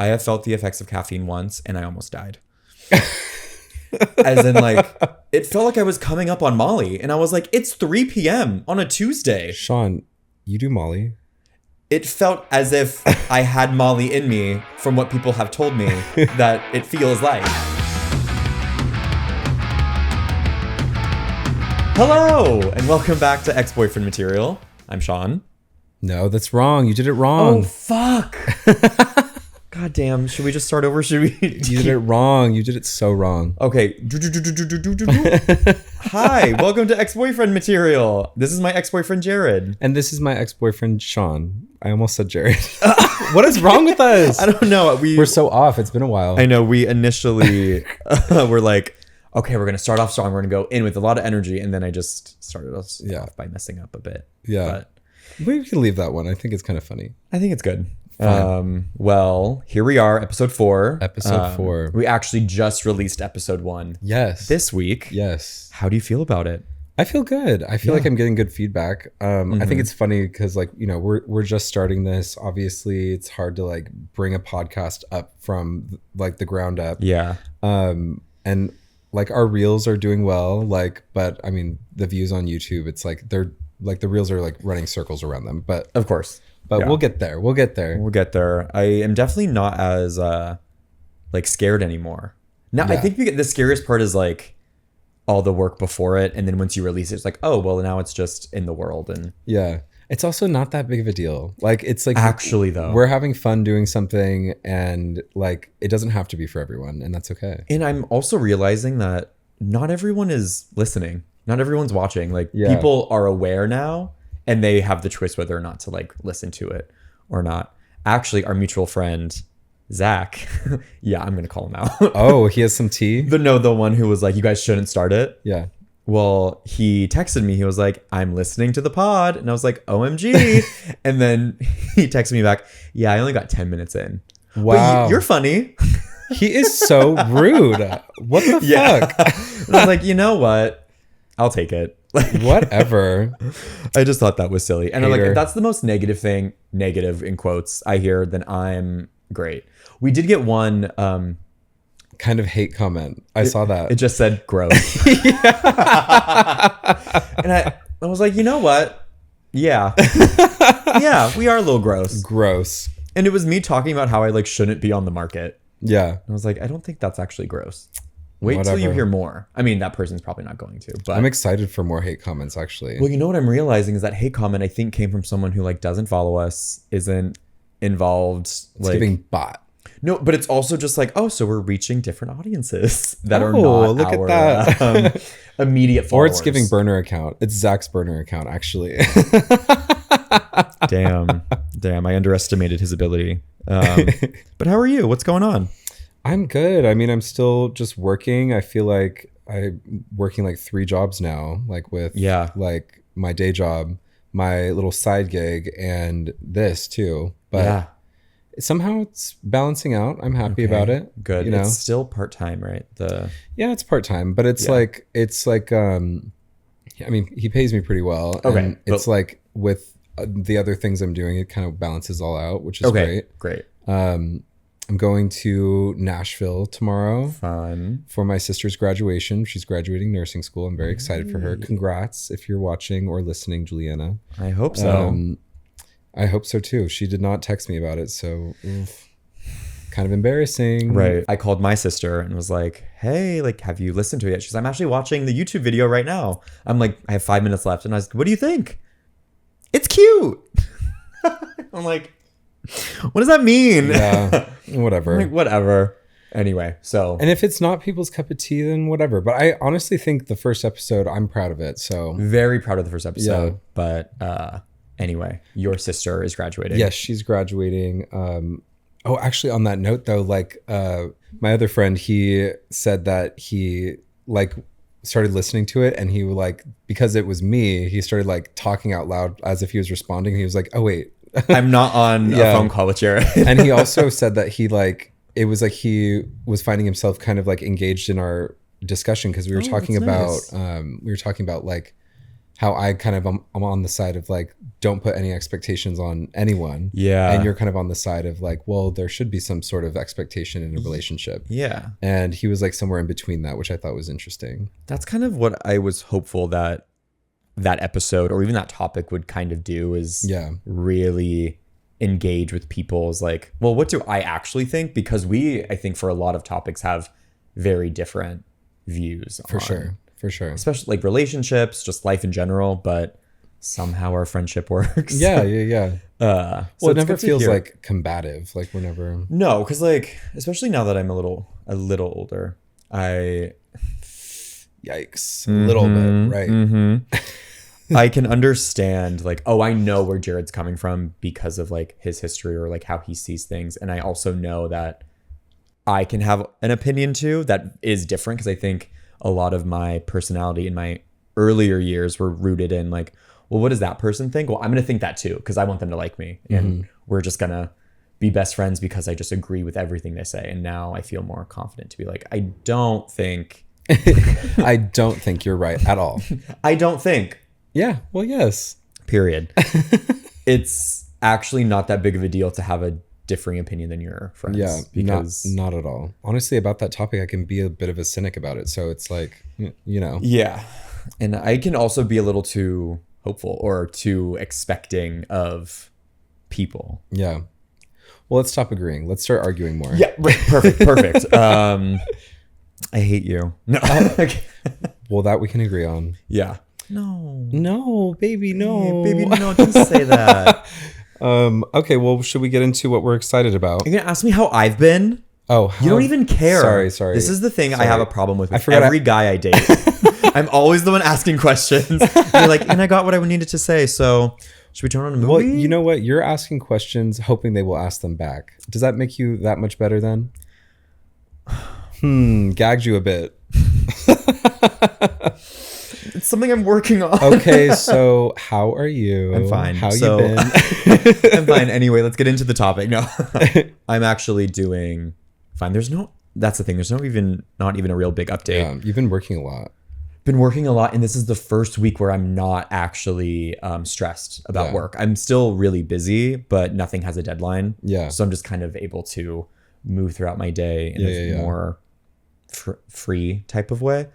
I have felt the effects of caffeine once and I almost died. As in, like, it felt like I was coming up on Molly. And I was like, it's 3 p.m. on a Tuesday. Sean, you do Molly? It felt as if I had Molly in me from what people have told me that it feels like. Hello, and welcome back to Ex-Boyfriend Material. I'm Sean. No, that's wrong. You did it wrong. Oh, fuck. God damn. Should we just start over? Should we? You did it wrong. You did it so wrong. Okay. Hi, welcome to Ex-Boyfriend Material. This is my ex-boyfriend, Jahred. And this is my ex-boyfriend, Sean. I almost said Jahred. What is wrong with us? I don't know. We're so off. It's been a while. I know. We initially were like, okay, we're going to start off strong. We're going to go in with a lot of energy. And then I just started us off by messing up a bit. Yeah. But we can leave that one. I think it's kind of funny. I think it's good. Well, here we are, episode 4. Episode 4. We actually just released episode 1. Yes. This week. Yes. How do you feel about it? I feel good. I feel like I'm getting good feedback. I think it's funny because, like, you know, we're just starting this. Obviously, it's hard to like bring a podcast up from like the ground up. Yeah. And like our reels are doing well. Like, but I mean, the views on YouTube, it's like they're like the reels are like running circles around them. But of course. But we'll get there. We'll get there. We'll get there. I am definitely not as like scared anymore. Now, I think the scariest part is like all the work before it. And then once you release it, it's like, oh, well, now it's just in the world. And yeah, it's also not that big of a deal. Like, it's like, actually, though, we're having fun doing something and like it doesn't have to be for everyone. And that's okay. And I'm also realizing that not everyone is listening. Not everyone's watching. Like, people are aware now. And they have the choice whether or not to like listen to it or not. Actually, our mutual friend, Zach, I'm going to call him out. Oh, he has some tea? The one who was like, you guys shouldn't start it. Yeah. Well, he texted me. He was like, I'm listening to the pod. And I was like, OMG. And then he texted me back, yeah, I only got 10 minutes in. Wow. But you're funny. He is so rude. What the fuck? And I was like, you know what? I'll take it. Like, whatever. I just thought that was silly. And I'm like, if that's the most negative in quotes, I hear, then I'm great. We did get one kind of hate comment. I saw that. It just said gross. And I was like, you know what? Yeah. Yeah, we are a little gross. Gross. And it was me talking about how I like shouldn't be on the market. Yeah. And I was like, I don't think that's actually gross. Wait till you hear more. I mean, that person's probably not going to. But I'm excited for more hate comments, actually. Well, you know what I'm realizing is that hate comment, I think, came from someone who like doesn't follow us, isn't involved. It's like, giving bot. No, but it's also just like, oh, so we're reaching different audiences that are not look our at that. Immediate followers. Or it's giving burner account. It's Zach's burner account, actually. Damn. I underestimated his ability. But how are you? What's going on? I'm good. I mean, I'm still just working. I feel like I'm working like 3 jobs now, like with like my day job, my little side gig, and this too. But somehow it's balancing out. I'm happy about it. Good. You know? It's still part-time, right? It's part-time, but it's like I mean, he pays me pretty well. Okay. And it's like with the other things I'm doing, it kind of balances all out, which is great. I'm going to Nashville tomorrow. Fun. For my sister's graduation. She's graduating nursing school. I'm very excited for her. Congrats if you're watching or listening, Juliana. I hope so. I hope so too. She did not text me about it, so kind of embarrassing. Right. I called my sister and was like, hey, like, have you listened to it yet? She's like, I'm actually watching the YouTube video right now. I'm like, I have 5 minutes left. And I was like, what do you think? It's cute. I'm like, what does that mean? Yeah, whatever. Like, whatever. Anyway, so. And if it's not people's cup of tea, then whatever. But I honestly think the first episode, I'm proud of it. So very proud of the first episode. Yeah. But anyway, your sister is graduating. Yes, she's graduating. Oh, actually, on that note, though, like my other friend, he said that he like started listening to it, and he like, because it was me, he started like talking out loud as if he was responding. He was like, oh wait. I'm not on a phone call with Jahred. And he also said that he like, it was like he was finding himself kind of like engaged in our discussion because we were talking about like how I kind of I'm on the side of like, don't put any expectations on anyone. Yeah. And you're kind of on the side of like, well, there should be some sort of expectation in a relationship. Yeah. And he was like somewhere in between that, which I thought was interesting. That's kind of what I was hopeful that episode or even that topic would kind of do, is really engage with people's like, well, what do I actually think? Because I think for a lot of topics have very different views. For sure. Especially like relationships, just life in general, but somehow our friendship works. Yeah. So it never feels like combative. Like we're never. No, because like, especially now that I'm a little older, yikes, a little bit, right? Mm-hmm. I can understand like, oh, I know where Jahred's coming from because of like his history or like how he sees things, and I also know that I can have an opinion too that is different, because I think a lot of my personality in my earlier years were rooted in like, well, what does that person think? Well, I'm going to think that too, because I want them to like me. And we're just going to be best friends because I just agree with everything they say. And now I feel more confident to be like, I don't think you're right at all. I don't think. Yeah. Well, yes. Period. It's actually not that big of a deal to have a differing opinion than your friends. Yeah, because not at all. Honestly, about that topic, I can be a bit of a cynic about it. So it's like, Yeah. And I can also be a little too hopeful or too expecting of people. Yeah. Well, let's stop agreeing. Let's start arguing more. Yeah. Perfect. I hate you. No. Well, that we can agree on. Yeah. No, baby, no. Hey, baby, no, don't say that. Okay, well, should we get into what we're excited about? You're gonna ask me how I've been? Oh, you don't even care. Sorry. This is the thing I have a problem with every guy I date. I'm always the one asking questions. You're like, and I got what I needed to say, so should we turn on a movie? Well, you know what? You're asking questions, hoping they will ask them back. Does that make you that much better then? Gagged you a bit. It's something I'm working on. Okay, so how are you? I'm fine. How you been? I'm fine. Anyway, let's get into the topic. No, I'm actually doing fine. That's the thing. There's not even a real big update. Yeah, you've been working a lot. And this is the first week where I'm not actually stressed about work. I'm still really busy, but nothing has a deadline. Yeah. So I'm just kind of able to move throughout my day in a more free type of way.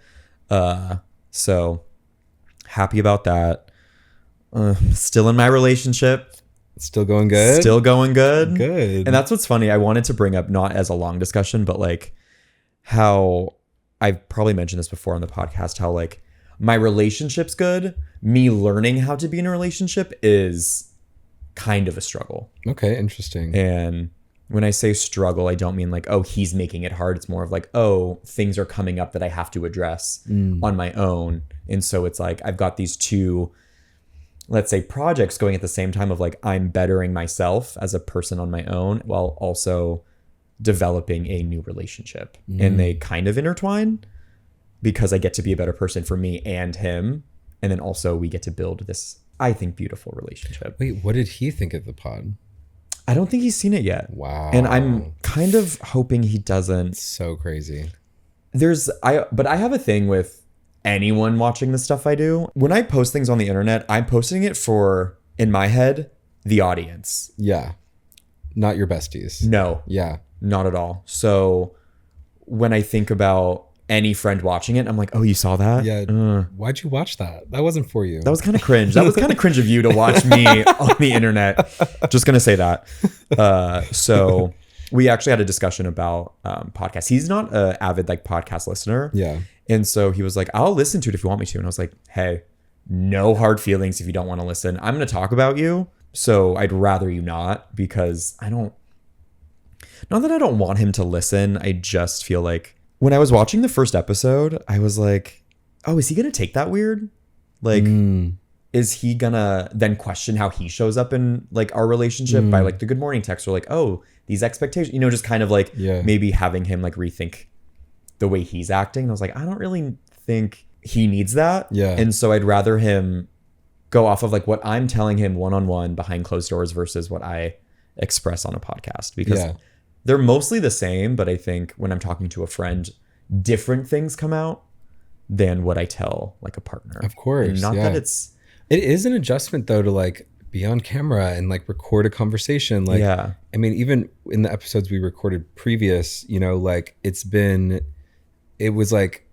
So happy about that. Still in my relationship. Still going good? Still going good. Good. And that's what's funny. I wanted to bring up, not as a long discussion, but like how I've probably mentioned this before on the podcast, how like my relationship's good. Me learning how to be in a relationship is kind of a struggle. Okay, interesting. And when I say struggle, I don't mean like, oh, he's making it hard. It's more of like, oh, things are coming up that I have to address on my own. And so it's like, I've got these two, let's say, projects going at the same time of like, I'm bettering myself as a person on my own while also developing a new relationship. And they kind of intertwine because I get to be a better person for me and him. And then also we get to build this, I think, beautiful relationship. Wait, what did he think of the pod? I don't think he's seen it yet. Wow. And I'm kind of hoping he doesn't. It's so crazy. But I have a thing with anyone watching the stuff I do. When I post things on the internet, I'm posting it for, in my head, the audience. Yeah. Not your besties. No. Yeah. Not at all. So when I think about any friend watching it, I'm like, oh, you saw that? Yeah. Why'd you watch that? That wasn't for you. That was kind of cringe. That was kind of cringe of you to watch me on the internet. Just going to say that. So we actually had a discussion about podcasts. He's not an avid like podcast listener. Yeah. And so he was like, I'll listen to it if you want me to. And I was like, hey, no hard feelings if you don't want to listen. I'm going to talk about you. So I'd rather you not, because not that I don't want him to listen. I just feel like when I was watching the first episode, I was like, oh, is he going to take that weird? Like, is he going to then question how he shows up in like our relationship by like the good morning text, or like, oh, these expectations, just kind of like maybe having him like rethink the way he's acting. And I was like, I don't really think he needs that. Yeah. And so I'd rather him go off of like what I'm telling him one-on-one behind closed doors versus what I express on a podcast, because they're mostly the same. But I think when I'm talking to a friend, different things come out than what I tell like a partner. Of course. And not that it's It is an adjustment though to like be on camera and like record a conversation. Like, yeah. I mean, even in the episodes we recorded previous, you know, like it was like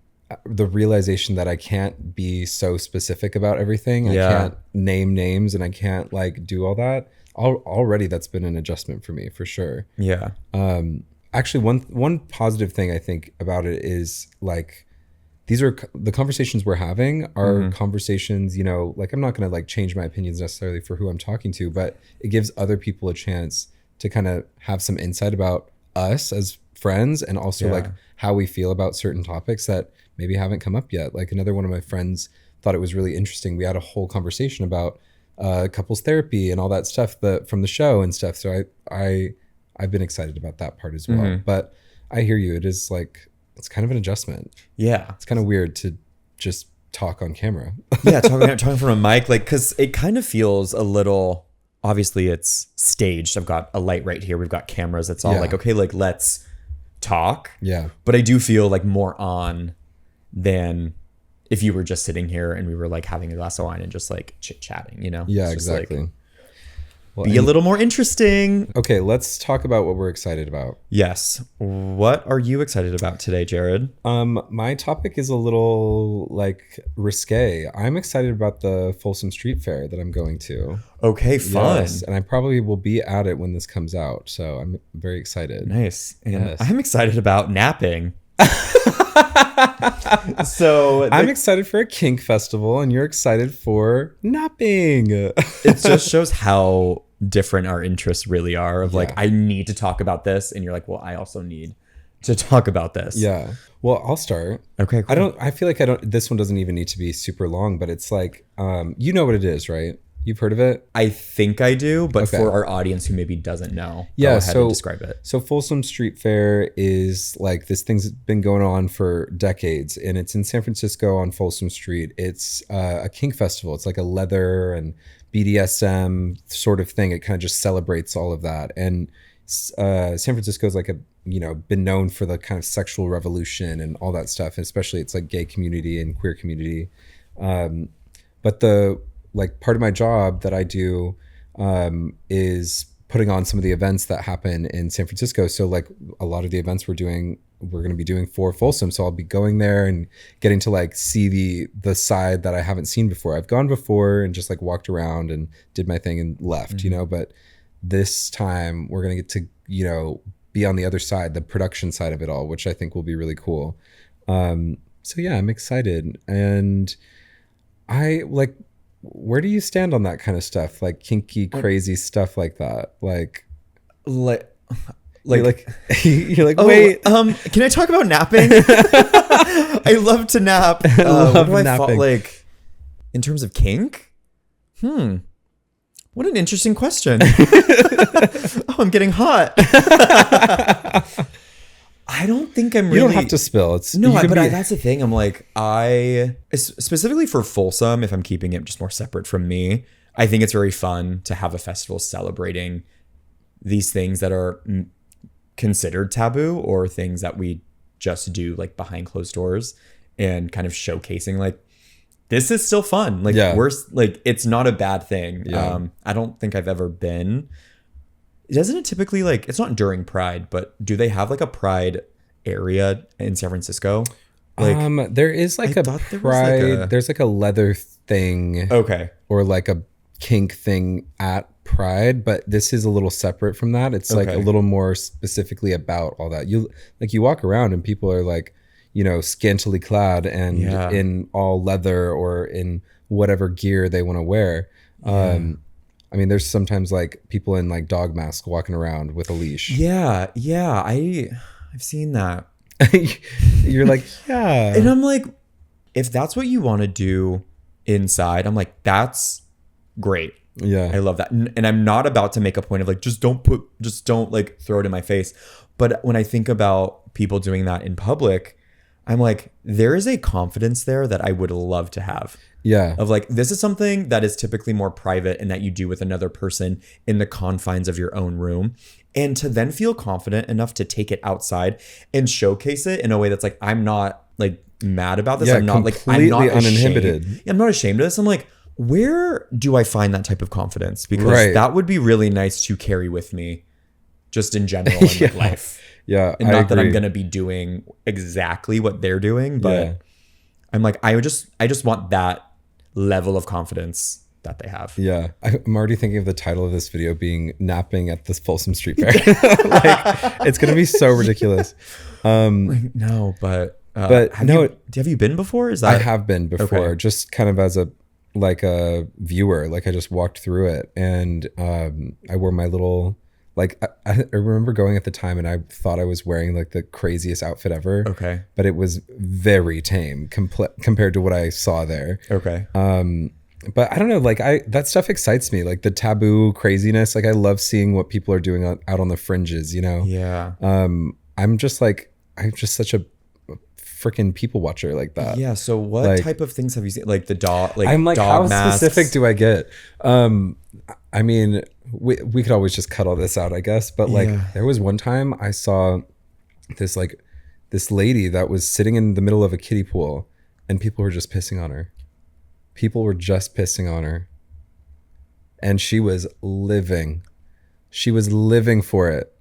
the realization that I can't be so specific about everything. Yeah. I can't name names and I can't like do all that. Already that's been an adjustment for me for sure. Yeah. Actually, one positive thing I think about it is like these are the conversations we're having are conversations, you know, like I'm not going to like change my opinions necessarily for who I'm talking to, but it gives other people a chance to kind of have some insight about us as friends and also like how we feel about certain topics that maybe haven't come up yet. Like another one of my friends thought it was really interesting. We had a whole conversation about couples therapy and all that stuff from the show and stuff. So I've been excited about that part as well. But I hear you. It is like, it's kind of an adjustment. Yeah. It's kind of weird to just talk on camera. Yeah, talking from a mic, like, because it kind of feels a little, obviously it's staged. I've got a light right here. We've got cameras. It's all like, okay, like let's talk. Yeah. But I do feel like more on than if you were just sitting here and we were like having a glass of wine and just like chit-chatting, you know? Yeah, exactly. Like, be a little more interesting. Okay, let's talk about what we're excited about. Yes. What are you excited about today, Jahred? My topic is a little like risque. I'm excited about the Folsom Street Fair that I'm going to. Okay, fun. Yes, and I probably will be at it when this comes out, so I'm very excited. Nice. And I'm excited about napping. So I'm excited for a kink festival and you're excited for napping. It just shows how different our interests really are of like, I need to talk about this. And you're like, well, I also need to talk about this. Yeah. Well, I'll start. Okay, cool. I feel like this one doesn't even need to be super long, but it's like, you know what it is, right? You've heard of it? I think I do, but for our audience who maybe doesn't know, go ahead and describe it. So Folsom Street Fair is like this thing's been going on for decades, and it's in San Francisco on Folsom Street. It's a kink festival. It's like a leather and BDSM sort of thing. It kind of just celebrates all of that. And San Francisco is like been known for the kind of sexual revolution and all that stuff, and especially it's like gay community and queer community. But the like part of my job that I do is putting on some of the events that happen in San Francisco. So like a lot of the events we're going to be doing for Folsom. So I'll be going there and getting to like see the side that I haven't seen before. I've gone before and just like walked around and did my thing and left, you know, but this time we're going to get to, you know, be on the other side, the production side of it all, which I think will be really cool. So yeah, I'm excited. And I like, where do you stand on that kind of stuff? Like kinky, crazy stuff like that? Like you're like, wait. Can I talk about napping? I love to nap. I love napping. Like in terms of kink? What an interesting question. Oh, I'm getting hot. I don't think I'm really... You don't have to spill. That's the thing. I'm like, specifically for Folsom, if I'm keeping it just more separate from me, I think it's very fun to have a festival celebrating these things that are considered taboo or things that we just do like behind closed doors and kind of showcasing like, this is still fun. Like we're like, it's not a bad thing. Yeah. I don't think I've ever been... Doesn't it typically like, it's not during Pride, but do they have like a Pride area in San Francisco? Like, there is like a Pride, there's like a leather thing. Okay. Or like a kink thing at Pride, but this is a little separate from that. It's like a little more specifically about all that. You walk around and people are like, you know, scantily clad and in all leather or in whatever gear they want to wear. I mean, there's sometimes like people in like dog masks walking around with a leash. Yeah. I've seen that. You're like, yeah. And I'm like, if that's what you want to do inside, I'm like, that's great. Yeah. I love that. And I'm not about to make a point of like, just don't like throw it in my face. But when I think about people doing that in public, I'm like, there is a confidence there that I would love to have. Yeah. Of like, this is something that is typically more private and that you do with another person in the confines of your own room. And to then feel confident enough to take it outside and showcase it in a way that's like, I'm not like mad about this. Yeah, I'm not like, completely uninhibited. I'm not ashamed of this. I'm like, where do I find that type of confidence? Because that would be really nice to carry with me just in general in like life. Yeah. And not that I'm going to be doing exactly what they're doing, but I'm like, I just want that level of confidence that they have. Yeah. I'm already thinking of the title of this video being napping at this Folsom Street Fair. Like, it's going to be so ridiculous. No, but have you been before? Is that... I have been before, just kind of as a viewer. Like I just walked through it, and I wore my little, like, I remember going at the time and I thought I was wearing like the craziest outfit ever. Okay. But it was very tame compared to what I saw there. Okay. But I don't know, like that stuff excites me, like the taboo craziness. Like I love seeing what people are doing out on the fringes, you know? Yeah. I'm just such a freaking people watcher like that. Yeah. So what type of things have you seen? Like the dog, like I'm like, dog how masks? specific do I get? I mean, we could always just cut all this out, I guess. But like there was one time I saw this lady that was sitting in the middle of a kiddie pool and people were just pissing on her. People were just pissing on her. And she was living. She was living for it.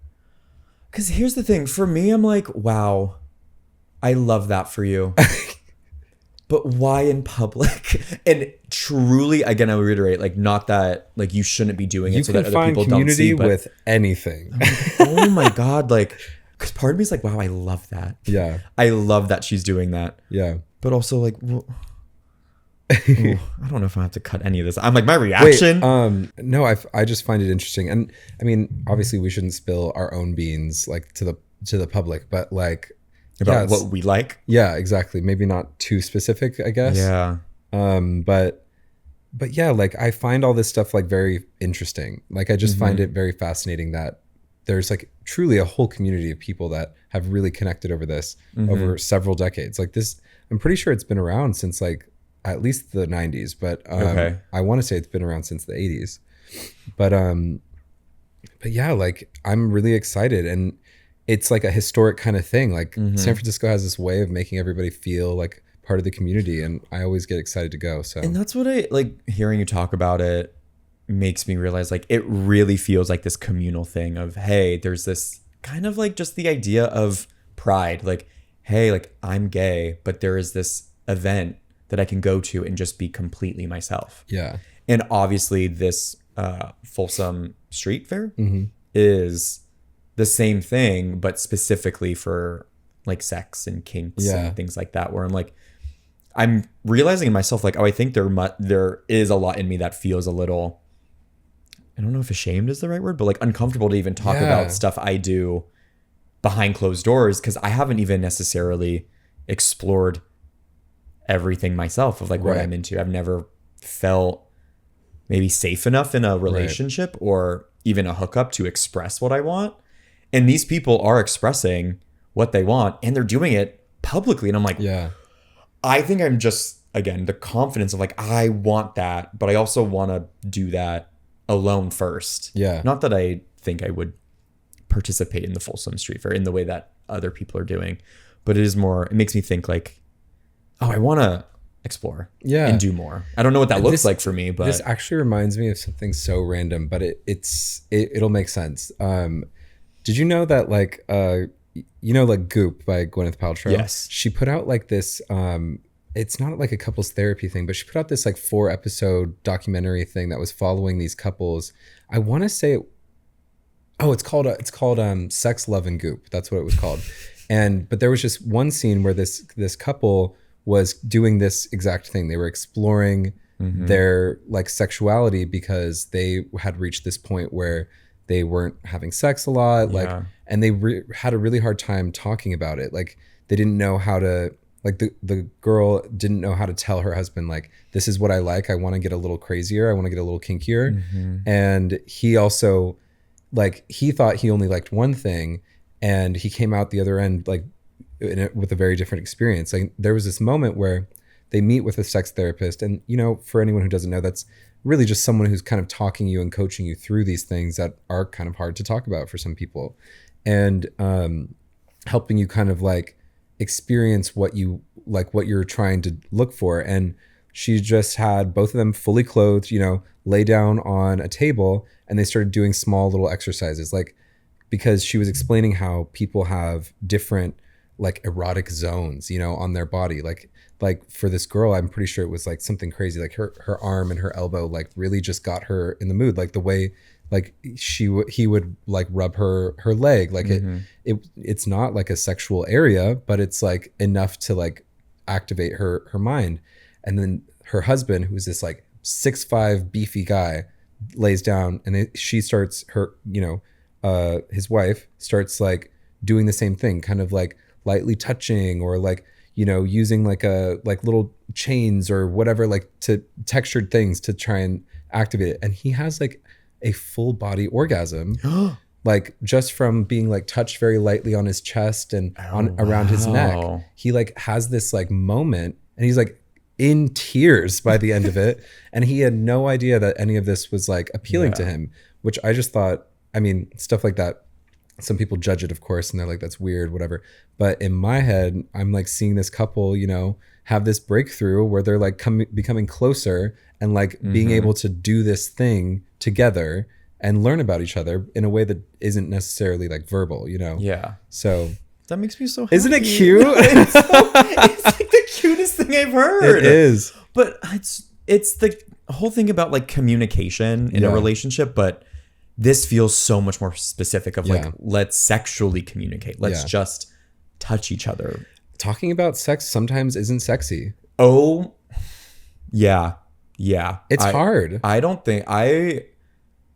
Because here's the thing. For me, I'm like, wow, I love that for you. But why in public? And truly, again, I would reiterate, like, not that, like, you shouldn't be doing it so that other people don't see. But with anything. Like, oh my God. Like, because part of me is like, wow, I love that. Yeah. I love that she's doing that. Yeah. But also like, well, ooh, I don't know if I have to cut any of this. I'm like, my reaction. Wait, no, I just find it interesting. And I mean, obviously we shouldn't spill our own beans like to the public, but like about what we like. Yeah, exactly. Maybe not too specific, I guess. Yeah. But yeah, like I find all this stuff like very interesting. Like I just find it very fascinating that there's like truly a whole community of people that have really connected over this over several decades. Like this, I'm pretty sure it's been around since like at least the 90s, but I want to say it's been around since the 80s. But yeah, like I'm really excited, and it's like a historic kind of thing. Like San Francisco has this way of making everybody feel like part of the community, and I always get excited to go. So, and that's what I like hearing you talk about it makes me realize like it really feels like this communal thing of, hey, there's this kind of like just the idea of pride, like, hey, like I'm gay, but there is this event that I can go to and just be completely myself. Yeah. And obviously this Folsom Street Fair is the same thing, but specifically for like sex and kinks and things like that, where I'm like, I'm realizing in myself, like, oh, I think there is a lot in me that feels a little, I don't know if ashamed is the right word, but like uncomfortable to even talk about stuff I do behind closed doors, because I haven't even necessarily explored everything myself of like what I'm into. I've never felt maybe safe enough in a relationship or even a hookup to express what I want. And these people are expressing what they want and they're doing it publicly. And I'm like, I think I'm just, again, the confidence of like, I want that, but I also want to do that alone first. Yeah. Not that I think I would participate in the Folsom Street Fair in the way that other people are doing, but it makes me think like, oh, I want to explore and do more. I don't know what that looks like for me, but this actually reminds me of something so random, but it'll make sense. Did you know that like, like Goop by Gwyneth Paltrow? Yes. She put out like this, it's not like a couples therapy thing, but she put out this like 4-episode documentary thing that was following these couples. I want to say, it's called Sex, Love, and Goop. That's what it was called. But there was just one scene where this couple was doing this exact thing. They were exploring their like sexuality because they had reached this point where they weren't having sex a lot, and they had a really hard time talking about it. Like they didn't know how to, like the girl didn't know how to tell her husband, like, this is what I like. I want to get a little crazier. I want to get a little kinkier. And he also, like, he thought he only liked one thing, and he came out the other end like with a very different experience. Like there was this moment where they meet with a sex therapist, and for anyone who doesn't know, that's really just someone who's kind of talking you and coaching you through these things that are kind of hard to talk about for some people, and helping you kind of like experience what you're trying to look for. And she just had both of them fully clothed, lay down on a table, and they started doing small little exercises, like, because she was explaining how people have different like erotic zones, on their body. Like for this girl, I'm pretty sure it was like something crazy. Like her arm and her elbow like really just got her in the mood. Like the way like he would like rub her leg. Like it's not like a sexual area, but it's like enough to like activate her mind. And then her husband, who's this like 6'5" beefy guy, lays down, and she starts his wife starts like doing the same thing, kind of like lightly touching, or like, using like little chains or whatever, like to textured things to try and activate it. And he has like a full body orgasm, like just from being like touched very lightly on his chest and around his neck. He like has this like moment, and he's like in tears by the end of it. And he had no idea that any of this was like appealing to him, which I just thought, I mean, stuff like that, some people judge it, of course, and they're like, that's weird, whatever. But in my head, I'm like seeing this couple, have this breakthrough where they're like becoming closer and like being able to do this thing together and learn about each other in a way that isn't necessarily like verbal, Yeah. So that makes me so happy. Isn't it cute? It's like the cutest thing I've heard. It is. But it's the whole thing about like communication in a relationship, but this feels so much more specific of like, let's sexually communicate. Let's just touch each other. Talking about sex sometimes isn't sexy. Oh, yeah. Yeah. It's hard. I don't think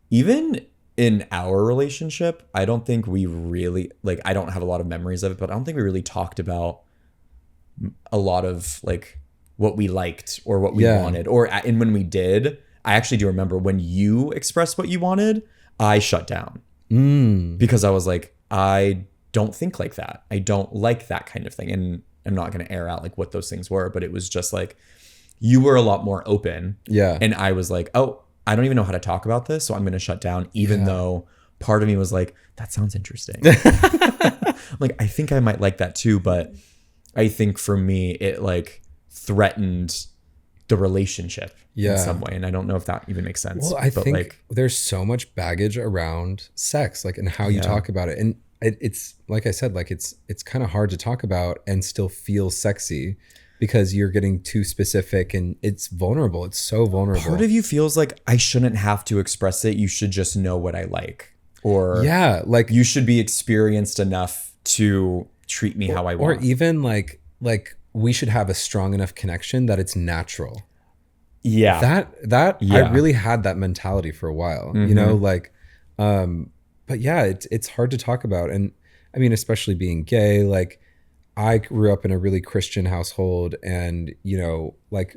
even in our relationship, I don't think we really, like, I don't have a lot of memories of it, but I don't think we really talked about a lot of like what we liked or what we wanted. And when we did, I actually do remember when you expressed what you wanted, I shut down because I was like, I don't think like that. I don't like that kind of thing. And I'm not going to air out like what those things were, but it was just like, you were a lot more open. Yeah. And I was like, oh, I don't even know how to talk about this, so I'm going to shut down, even though part of me was like, that sounds interesting. Like, I think I might like that too, but I think for me, it like threatened the relationship in some way. And I don't know if that even makes sense. Well, I think like, there's so much baggage around sex, like, and how you talk about it. And it's, like I said, like it's kind of hard to talk about and still feel sexy because you're getting too specific and it's vulnerable. It's so vulnerable. Part of you feels like I shouldn't have to express it. You should just know what I like. Or like you should be experienced enough to treat me how I want. Or even like we should have a strong enough connection that it's natural. Yeah. I really had that mentality for a while, like, but yeah, it's hard to talk about. And I mean, especially being gay, like I grew up in a really Christian household, and, like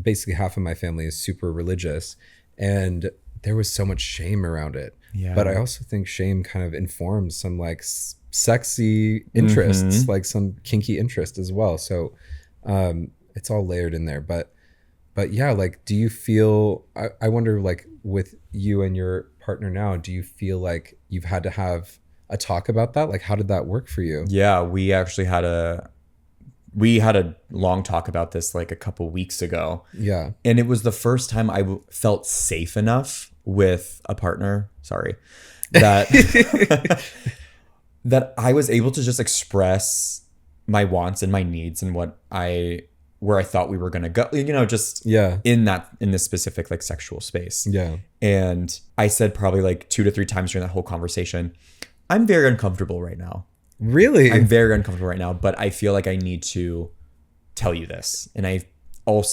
basically half of my family is super religious, and there was so much shame around it. Yeah. But I also think shame kind of informs some like sexy interests, like some kinky interest as well. So it's all layered in there. But yeah, like, do you feel, I wonder, like with you and your partner now, do you feel like you've had to have a talk about that? Like, how did that work for you? Yeah, we actually had a long talk about this like a couple weeks ago. Yeah. And it was the first time I felt safe enough with a partner, that that I was able to just express my wants and my needs and where I thought we were going to go, just in this specific like sexual space. Yeah. And I said probably like 2 to 3 times during that whole conversation, I'm very uncomfortable right now. Really? I'm very uncomfortable right now, but I feel like I need to tell you this. And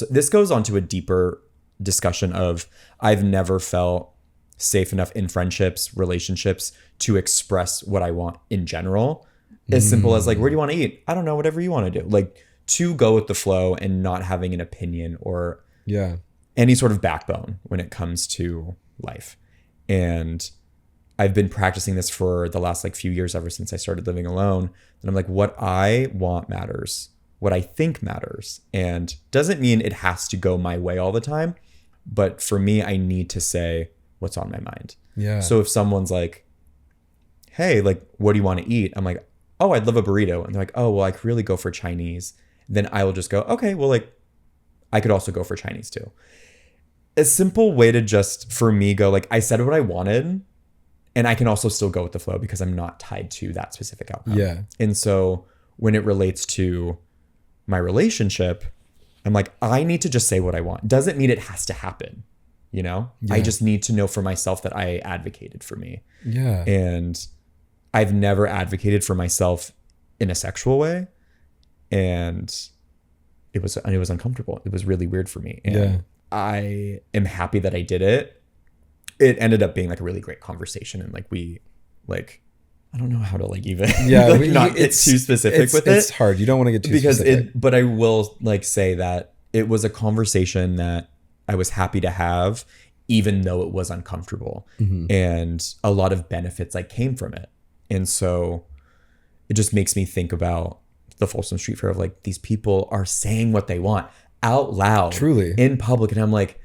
this goes on to a deeper discussion of, I've never felt safe enough in friendships, relationships to express what I want in general. As simple as like, where do you want to eat? I don't know, whatever you want to do. Like, to go with the flow and not having an opinion or any sort of backbone when it comes to life. And I've been practicing this for the last like few years, ever since I started living alone. And I'm like, what I want matters, what I think matters, and doesn't mean it has to go my way all the time. But for me, I need to say what's on my mind. Yeah. So if someone's like, hey, like, what do you want to eat? I'm like, oh, I'd love a burrito. And they're like, oh, well, I could really go for Chinese. Then I will just go, okay, well, like, I could also go for Chinese too. A simple way to just, for me, go like, I said what I wanted, and I can also still go with the flow because I'm not tied to that specific outcome. Yeah. And so when it relates to my relationship, I'm like, I need to just say what I want. Doesn't mean it has to happen, you know? Yeah. I just need to know for myself that I advocated for me. Yeah. And I've never advocated for myself in a sexual way. And it was uncomfortable. It was really weird for me. And I am happy that I did it. It ended up being like a really great conversation. And like I don't know how to like even like not get too specific with it. It's hard. You don't want to get too specific. But I will like say that it was a conversation that I was happy to have, even though it was uncomfortable. And a lot of benefits like came from it. And so it just makes me think about the Folsom Street Fair of like, these people are saying what they want out loud, truly in public. And I'm like,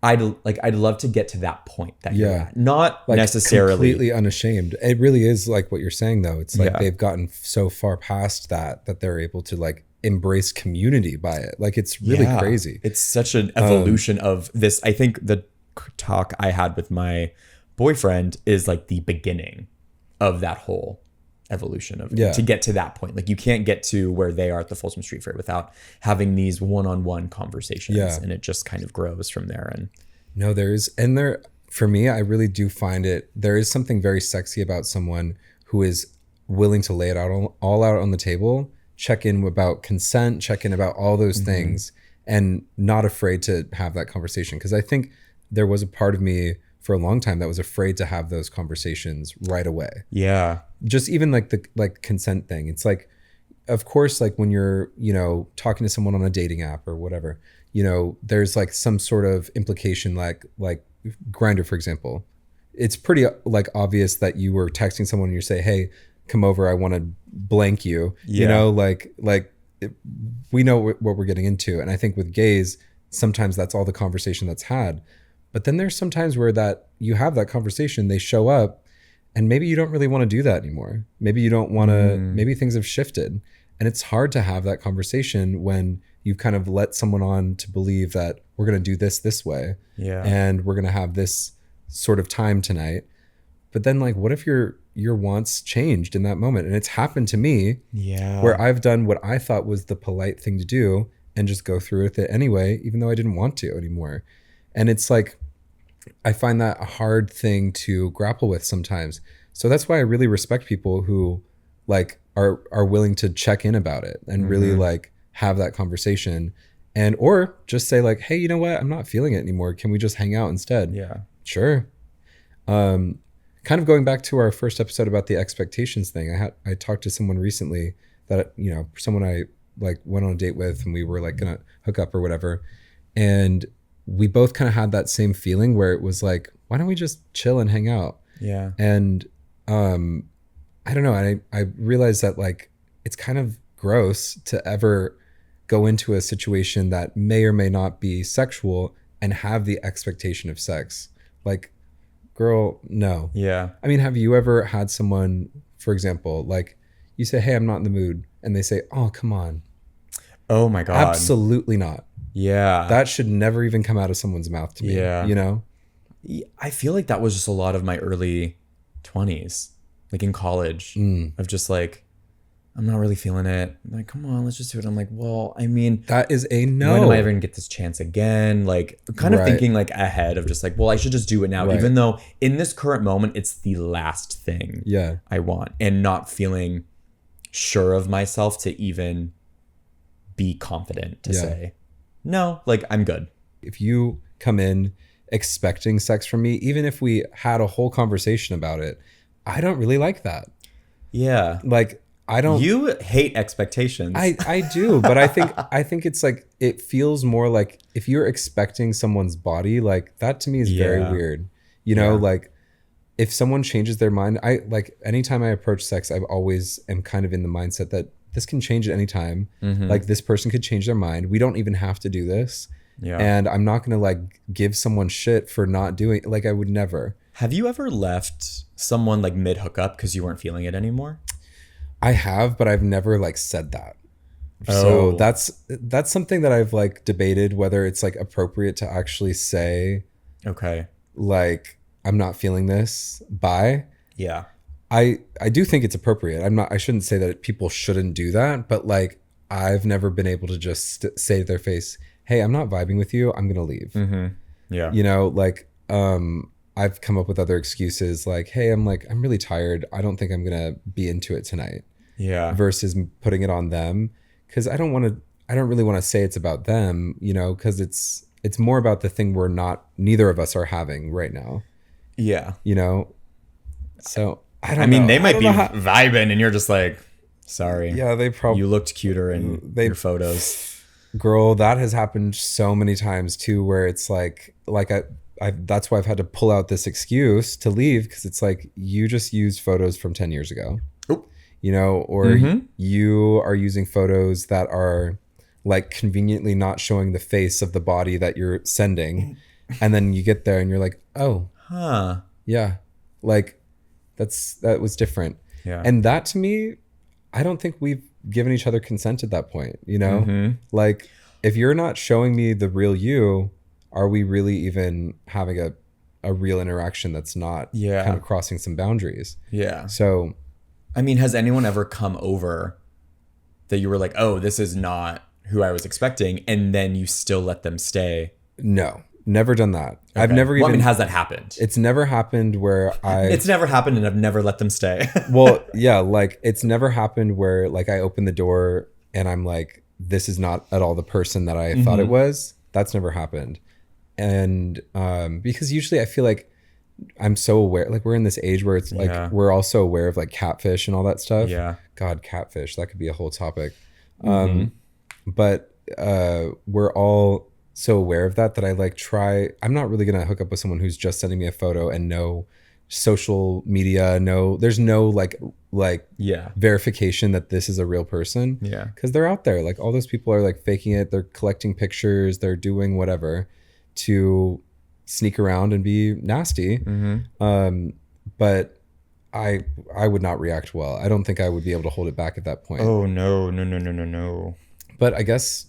I'd love to get to that point that you're at. Not like necessarily completely unashamed. It really is like what you're saying though. It's like they've gotten so far past that they're able to like embrace community by it. Like it's really crazy. It's such an evolution of this. I think the talk I had with my boyfriend is like the beginning of that whole evolution of to get to that point. Like you can't get to where they are at the Folsom Street Fair without having these one-on-one conversations, and it just kind of grows from there. And no, for me, I really do find there is something very sexy about someone who is willing to lay it out all out on the table, check in about consent, check in about all those things, and not afraid to have that conversation. Because I think there was a part of me for a long time that was afraid to have those conversations right away. Yeah. Just even like the consent thing. It's like, of course, like when you're, talking to someone on a dating app or whatever, there's like some sort of implication, like Grindr, for example. It's pretty like obvious that you were texting someone and you say, hey, come over, I want to blank you, we know what we're getting into. And I think with gays, sometimes that's all the conversation that's had. But then there's some times where that you have that conversation, they show up, and maybe you don't really want to do that anymore. Maybe you don't want to, maybe things have shifted. And it's hard to have that conversation when you kind of let someone on to believe that we're going to do this way. Yeah. And we're going to have this sort of time tonight. But then like, what if your wants changed in that moment? And it's happened to me where I've done what I thought was the polite thing to do and just go through with it anyway, even though I didn't want to anymore. And it's like, I find that a hard thing to grapple with sometimes. So that's why I really respect people who like are willing to check in about it and really like have that conversation, and or just say like, hey, you know what? I'm not feeling it anymore. Can we just hang out instead? Yeah. Sure. Kind of going back to our first episode about the expectations thing. I talked to someone recently that, someone I like went on a date with, and we were like gonna hook up or whatever. And we both kind of had that same feeling where it was like, why don't we just chill and hang out? Yeah. And I don't know. I realized that like, it's kind of gross to ever go into a situation that may or may not be sexual and have the expectation of sex. Like, girl, no. Yeah. I mean, have you ever had someone, for example, like you say, hey, I'm not in the mood. And they say, oh, come on. Oh my God. Absolutely not. Yeah. That should never even come out of someone's mouth to me. Yeah. I feel like that was just a lot of my early 20s, like in college, of just like, I'm not really feeling it. I'm like, come on, let's just do it. I'm like, well, I mean, that is a no. When am I ever gonna get this chance again? Like kind of thinking like ahead of just like, well, I should just do it now, even though in this current moment, it's the last thing I want, and not feeling sure of myself to even be confident to say, no, like I'm good. If you come in expecting sex from me, even if we had a whole conversation about it, I don't really like that. Yeah. Like I don't. You hate expectations. I do, but I think it's like, it feels more like if you're expecting someone's body, like that to me is very weird. Like if someone changes their mind, I like anytime I approach sex, I always am kind of in the mindset that this can change at any time. Like this person could change their mind. We don't even have to do this. Yeah. And I'm not going to like give someone shit for not doing, like I would never. Have you ever left someone like mid hookup because you weren't feeling it anymore? I have, but I've never like said that. So that's something that I've like debated whether it's like appropriate to actually say, okay, like, I'm not feeling this. Bye. Yeah. I do think it's appropriate. I shouldn't say that people shouldn't do that, but like, I've never been able to just say to their face, hey, I'm not vibing with you. I'm going to leave. Mm-hmm. Yeah. You know, like, I've come up with other excuses like, hey, I'm really tired. I don't think I'm going to be into it tonight. Yeah. Versus putting it on them. Cause I don't really want to say it's about them, you know, cause it's more about the thing neither of us are having right now. Yeah. You know? So I don't know. They might be vibing and you're just like, sorry. Yeah, they probably. You looked cuter in your photos. Girl, that has happened so many times too, where it's like that's why I've had to pull out this excuse to leave, because it's like, you just used photos from 10 years ago. Oop. You know, or you are using photos that are like conveniently not showing the face of the body that you're sending. And then you get there and you're like, oh, yeah, like that was different. Yeah. And that, to me, I don't think we've given each other consent at that point, you know? Like, if you're not showing me the real you, are we really even having a real interaction that's not kind of crossing some boundaries? Yeah. So, I mean, has anyone ever come over that you were like, oh, this is not who I was expecting, and then you still let them stay? No, never done that. Okay. I've never even... I mean, has that happened? It's never happened where It's never happened, and I've never let them stay. Well, yeah, like, it's never happened where, like, I open the door and I'm like, this is not at all the person that I thought it was. That's never happened. And because usually I feel like I'm so aware, like, we're in this age where it's like, we're also aware of like catfish and all that stuff. Yeah. God, catfish, that could be a whole topic. But we're all so aware of that I like I'm not really going to hook up with someone who's just sending me a photo and no social media, there's no like verification that this is a real person. Yeah. Cause they're out there. Like, all those people are like faking it. They're collecting pictures. They're doing whatever to sneak around and be nasty. But I would not react well. I don't think I would be able to hold it back at that point. Oh, no. But I guess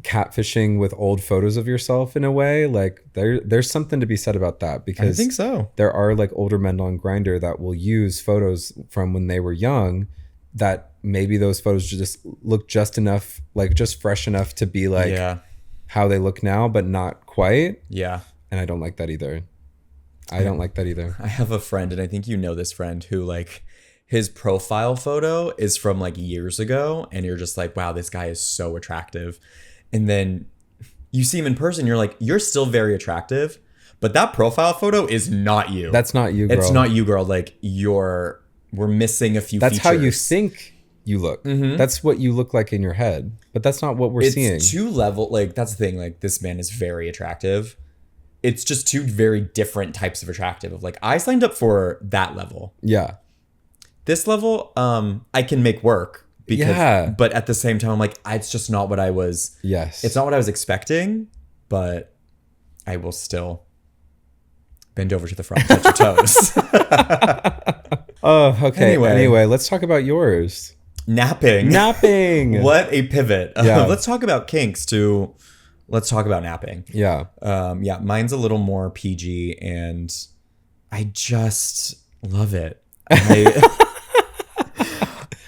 catfishing with old photos of yourself, in a way, like, there's something to be said about that, because I think so. There are like older men on Grindr that will use photos from when they were young, that maybe those photos just look just enough, like just fresh enough to be like how they look now, but not quite. Yeah. And I don't like that either. I don't like that either. I have a friend, and I think you know this friend, who like, his profile photo is from like years ago, and you're just like, wow, this guy is so attractive. And then you see him in person, you're like, you're still very attractive, but that profile photo is not you. That's not you, girl. It's not you, girl. Like, we're missing a few features. That's how you think you look. That's what you look like in your head, but that's not what we're seeing. It's two level. Like, that's the thing. Like, this man is very attractive. It's just two very different types of attractive. Of like, I signed up for that level. Yeah. This level, I can make work. But at the same time, I'm like, it's just not what I was. Yes. It's not what I was expecting, but I will still bend over to the front, touch your toes. Oh, okay. Anyway, let's talk about yours. Napping. What a pivot. Yeah. Let's talk about kinks to let's talk about napping. Yeah. Mine's a little more PG, and I just love it.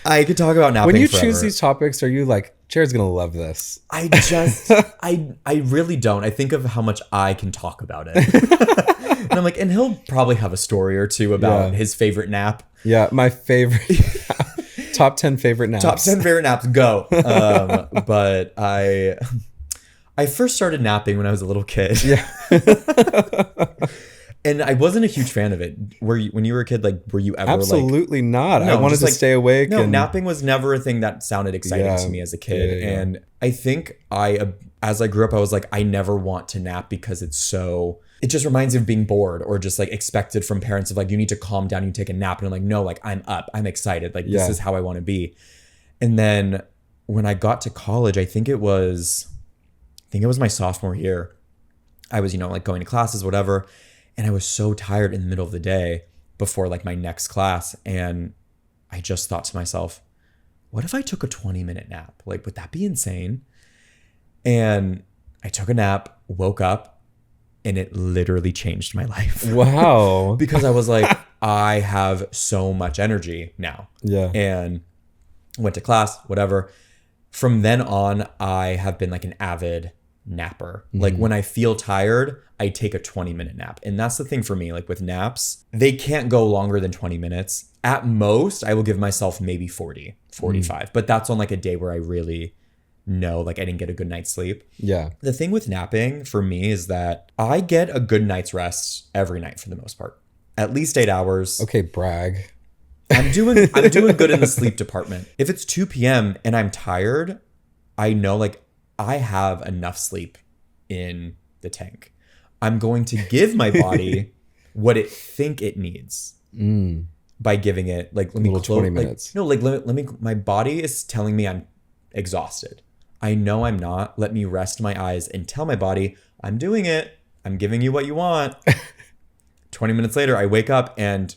I could talk about napping when you forever. Choose these topics, are you like, Jared's gonna love this? I really don't. I think of how much I can talk about it. And I'm like, and he'll probably have a story or two about his favorite nap. Yeah, my favorite. Top 10 favorite naps. Top 10 favorite naps, go. But I first started napping when I was a little kid. Yeah. And I wasn't a huge fan of it. When you were a kid, like, were you ever Absolutely not. No, I wanted to stay awake. No, napping was never a thing that sounded exciting to me as a kid. Yeah. And I think as I grew up, I was like, I never want to nap, because it just reminds me of being bored, or just like expected from parents of like, you need to calm down, you take a nap. And I'm like, no, like, I'm up, I'm excited. Like, this is how I want to be. And then when I got to college, I think it was my sophomore year. I was, like going to classes, whatever. And I was so tired in the middle of the day before like my next class. And I just thought to myself, what if I took a 20-minute nap? Like, would that be insane? And I took a nap, woke up, and it literally changed my life. Wow. Because I was like, I have so much energy now. Yeah. And went to class, whatever. From then on, I have been like an avid napper. Like when I feel tired, I take a 20-minute nap. And that's the thing for me, like with naps, they can't go longer than 20 minutes. At most, I will give myself maybe 40, 45. But that's on like a day where I really know like I didn't get a good night's sleep. Yeah. The thing with napping for me is that I get a good night's rest every night for the most part. At least 8 hours. Okay, brag. I'm doing good in the sleep department. If it's 2 p.m. and I'm tired, I know like I have enough sleep in the tank. I'm going to give my body what it think it needs by giving it like let me 20 minutes. Let me my body is telling me I'm exhausted. I know I'm not. Let me rest my eyes and tell my body I'm doing it. I'm giving you what you want. 20 minutes later, I wake up and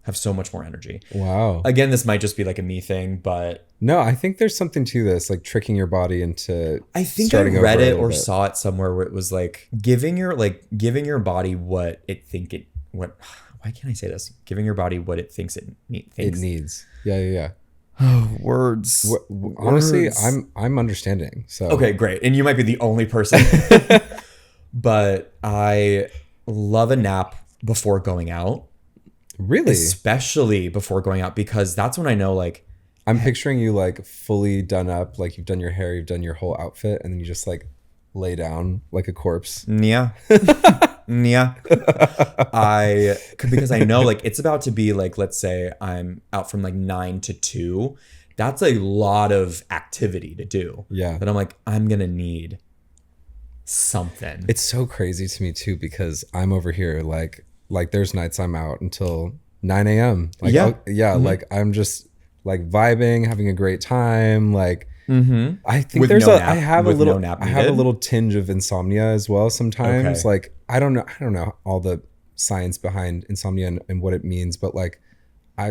have so much more energy. Wow. Again, this might just be like a me thing, but no, I think there's something to this, like tricking your body into. I think I read it or saw it somewhere where it was like giving your body what it think it what. Why can't I say this? Giving your body what it thinks it needs. Yeah. Oh, words. Honestly, I'm understanding. So okay, great. And you might be the only person, but I love a nap before going out. Really? Especially before going out, because that's when I know like I'm picturing you like fully done up, like you've done your hair, you've done your whole outfit, and then you just like lay down like a corpse. Yeah. Yeah. Because I know like it's about to be like, let's say I'm out from like 9 to 2. That's a lot of activity to do. Yeah. That I'm like, I'm going to need something. It's so crazy to me too, because I'm over here like there's nights I'm out until 9 a.m. Like, like I'm just like vibing, having a great time. Like, I think with there's I have a little tinge of insomnia as well sometimes. Okay. Like, I don't know all the science behind insomnia and what it means, but like,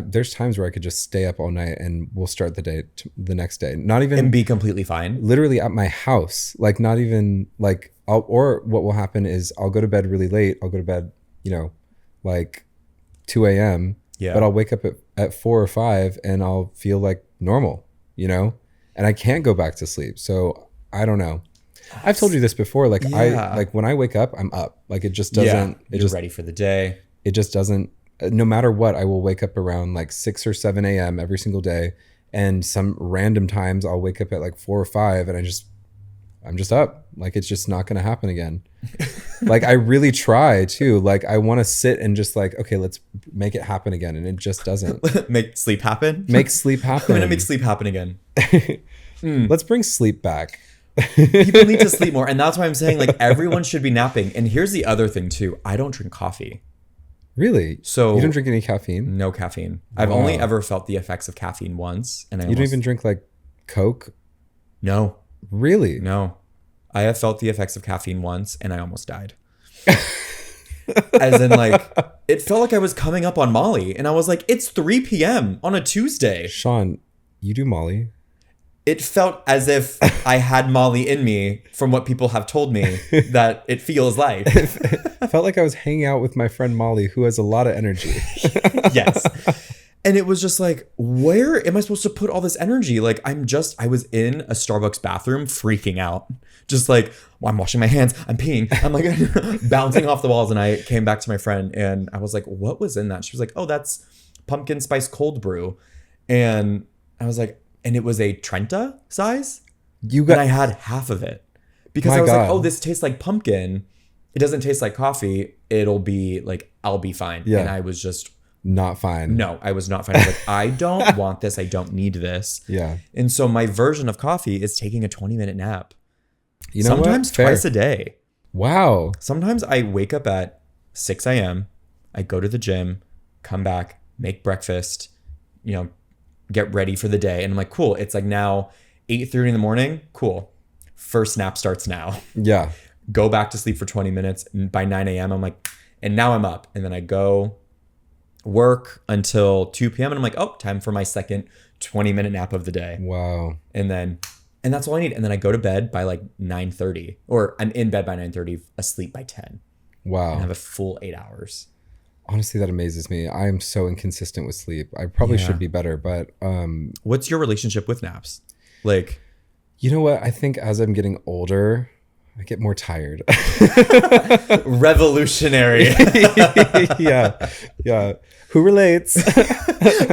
there's times where I could just stay up all night and we'll start the day the next day. Not even and be completely fine. Literally at my house, like not even like or what will happen is I'll go to bed really late. I'll go to bed, like 2 a.m. Yeah. But I'll wake up at 4 or 5 and I'll feel like normal, and I can't go back to sleep. So I don't know. I've told you this before. Like when I wake up, I'm up. Like it just doesn't. You're just ready for the day. It just doesn't. No matter what, I will wake up around like 6 or 7 a.m. every single day, and some random times I'll wake up at like 4 or 5, and I'm just up. Like it's just not going to happen again. Like I really try to. Like I want to sit and just like, okay, let's make it happen again, and it just doesn't. Make sleep happen. Make sleep happen. I'm gonna make sleep happen again. Let's bring sleep back. People need to sleep more, and that's why I'm saying like everyone should be napping. And here's the other thing too: I don't drink coffee. Really? So you don't drink any caffeine? No caffeine. Wow. I've only ever felt the effects of caffeine once, and you don't even drink like Coke? No. Really? No. I have felt the effects of caffeine once, and I almost died. As in, like, it felt like I was coming up on Molly, and I was like, it's 3 p.m. on a Tuesday. Sean, you do Molly? It felt as if I had Molly in me from what people have told me that it feels like. It felt like I was hanging out with my friend Molly, who has a lot of energy. Yes. And it was just like, where am I supposed to put all this energy? Like, I was in a Starbucks bathroom freaking out. Just like, well, I'm washing my hands, I'm peeing, I'm like bouncing off the walls. And I came back to my friend and I was like, what was in that? She was like, oh, that's pumpkin spice cold brew. And I was like, and it was a Trenta size? And I had half of it. Because I was like, oh, this tastes like pumpkin. It doesn't taste like coffee. It'll be like, I'll be fine. Yeah. And I was just... not fine. No, I was not fine. I was like, I don't want this. I don't need this. Yeah. And so my version of coffee is taking a 20-minute nap. You know sometimes twice a day. Wow. Sometimes I wake up at 6 a.m. I go to the gym, come back, make breakfast, get ready for the day. And I'm like, cool. It's like now 8:30 in the morning. Cool. First nap starts now. Yeah. Go back to sleep for 20 minutes. And by 9 a.m. I'm like, and now I'm up. And then I go work until 2 p.m. and I'm like, oh, time for my second 20-minute nap of the day. Wow. And that's all I need. And then I go to bed by like 9:30, or I'm in bed by 9:30, asleep by 10. Wow. And have a full 8 hours. Honestly, that amazes me. I am so inconsistent with sleep. I probably should be better, but what's your relationship with naps? Like, you know what? I think as I'm getting older, I get more tired. Revolutionary. Yeah. Who relates?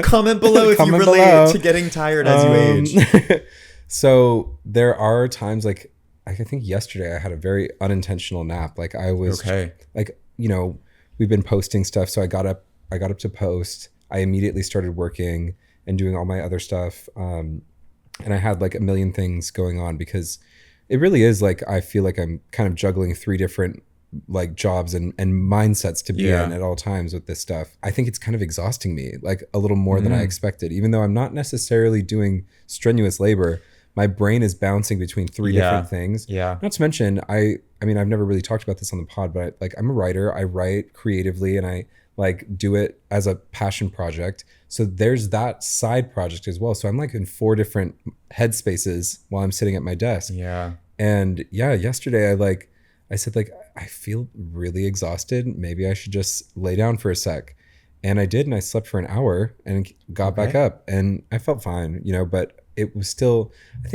Comment below if you relate to getting tired as you age. So there are times, like I think yesterday I had a very unintentional nap. Like I was like, you know, we've been posting stuff. So I got up to post. I immediately started working and doing all my other stuff. And I had like a million things going on because it really is like, I feel like I'm kind of juggling 3 different like jobs and mindsets to be in at all times with this stuff. I think it's kind of exhausting me like a little more than I expected, even though I'm not necessarily doing strenuous labor. My brain is bouncing between 3 different things. Yeah. Not to mention, I mean, I've never really talked about this on the pod, but like I'm a writer. I write creatively and I like do it as a passion project. So there's that side project as well. So I'm like in 4 different headspaces while I'm sitting at my desk. Yeah. And yeah, yesterday I said like, I feel really exhausted. Maybe I should just lay down for a sec. And I did. And I slept for an hour and got back up and I felt fine, you know, but it was still, I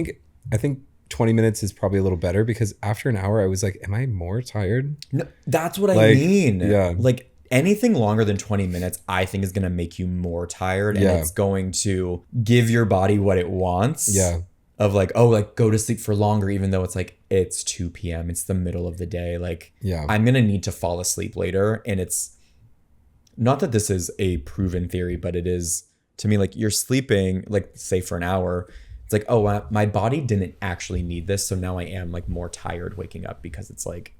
think 20 minutes is probably a little better because after an hour I was like, am I more tired? No, that's what I mean. Yeah. Like anything longer than 20 minutes, I think is going to make you more tired and it's going to give your body what it wants. Yeah. Of like, oh, like go to sleep for longer, even though it's like, it's 2 p.m. It's the middle of the day. Like, I'm going to need to fall asleep later. And it's not that this is a proven theory, but it is to me, like you're sleeping, like say for an hour, it's like, oh, my body didn't actually need this. So now I am like more tired waking up because it's like